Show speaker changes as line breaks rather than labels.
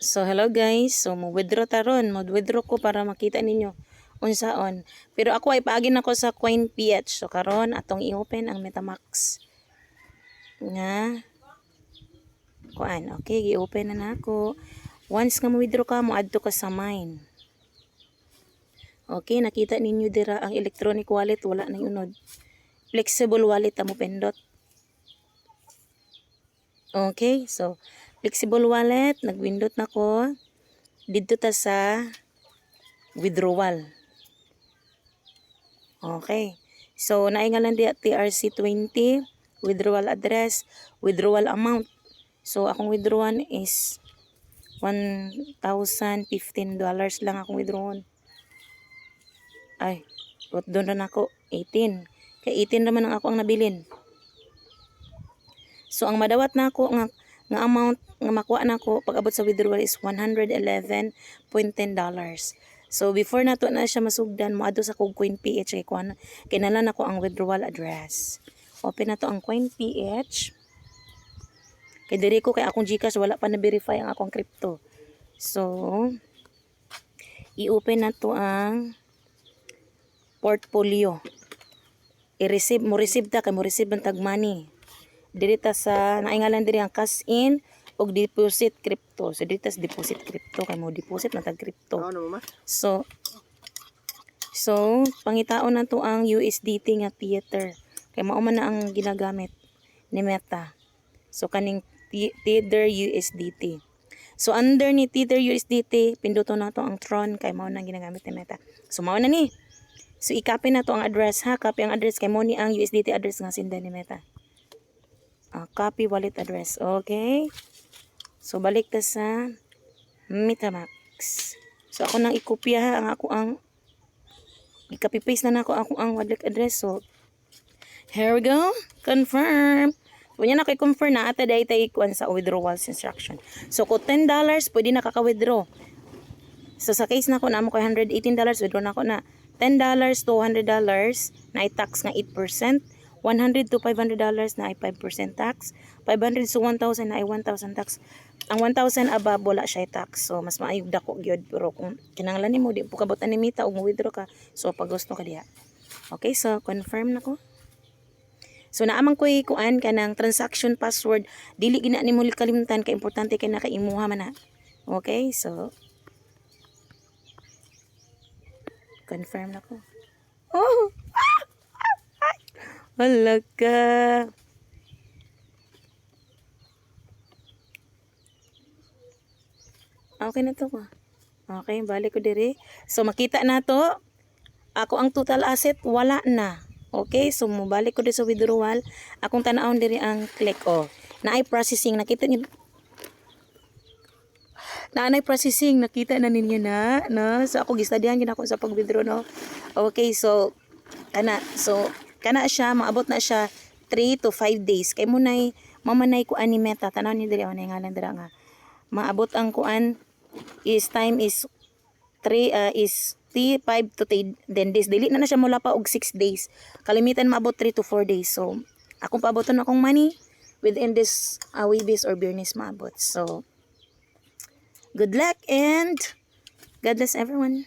So hello guys, so mo-withdraw taron, mo-withdraw ko para makita ninyo unsaon. Pero ako ay paagin ako sa CoinPH. So karon atong i-open ang MetaMask nga kuan. Okay, i-open na nako. Once nga mo-withdraw ka, mo-add ka sa mine. Okay, nakita ninyo dira ang electronic wallet, wala na unod. Flexible wallet amo pindot. Okay, so flexible wallet, nagwindot na ko. Dito ta sa withdrawal. Okay. So naingalan di TRC20, withdrawal address, withdrawal amount. So akong withdrawan is $1,015 lang akong withdrawan. Ay, what doon na ako? 18. Kaya 18 naman ang ako ang nabilin. So ang madawat na ako nga amount nga makuha na ako pag abot sa withdrawal is $111.10. So before nato na siya masugdan, moadto sa kog CoinPH kay kuan kinalan ako ang withdrawal address. Open na to ang CoinPH. Kay diri ko kay akong GCash wala pa na verify ang akong crypto. So i-open na to ang portfolio. I-receive mo receive ta kay mo receive ang tag money. Diri ta sa naingalan diri ang cash in og deposit crypto. So diri ta sa deposit crypto kay mo deposit na tag crypto. So pangitaon na to ang USDT nga Tether. Kay mao man na ang ginagamit ni Meta. So kaning Tether USDT. So under ni Tether USDT pinduton na to ang Tron kay mao na ang ginagamit ni Meta. So mao na ni. So i-copy na to ang address ha. Copy ang address kay mo ni ang USDT address nga sinda ni Meta. Copy wallet address. Okay. So balik ta sa MetaMask. So ako nang ikopya ha ang ako ang i-copy paste na nako ako ang wallet address. So here we go. Confirm. Kunya na kay confirm na ata day tay kuan sa withdrawals instruction. So ko $10 pwede na kaka-withdraw. So sa case nako na mo kay $118 withdraw nako na $10 to $100 na i-tax nga 8%. $100 to $500 na ay 5% tax. 500 to 1,000 na ay 1,000 tax. Ang 1,000 above wala siya tax. So mas maayog dako gyud pero kung kinahanglan nimo di po kabot ani mita og mo-withdraw ka. So pag gusto ka diha. Okay, so confirm na ko. So naamang ko'y kuan kanang transaction password dili gina nimo kalimutan kay importante kay nakaimuha man na. Okay, so confirm na ko. Oh! Hala ka. Okay na to ko. Okay, balik ko diri. So makita na to. Ako ang total asset wala na. Okay, so mubalik ko diri sa withdrawal. Akong tan-awon diri ang click naay processing nakita niyo. Naanay processing nakita na ninyo na, no? So ako gistadihan gyud ako sa pag-withdraw no. Okay, so kana siya maabot na siya 3 to 5 days kay munay mamanay ko ani Meta tanaw ni diri anay ngalan dira nga maabot ang kuan is time is 5 to 10 days dili na siya mula pa og 6 days kalimitan maabot 3 to 4 days so akong paaboton akong money within this Webis or Byrnes maabot so good luck and God bless everyone.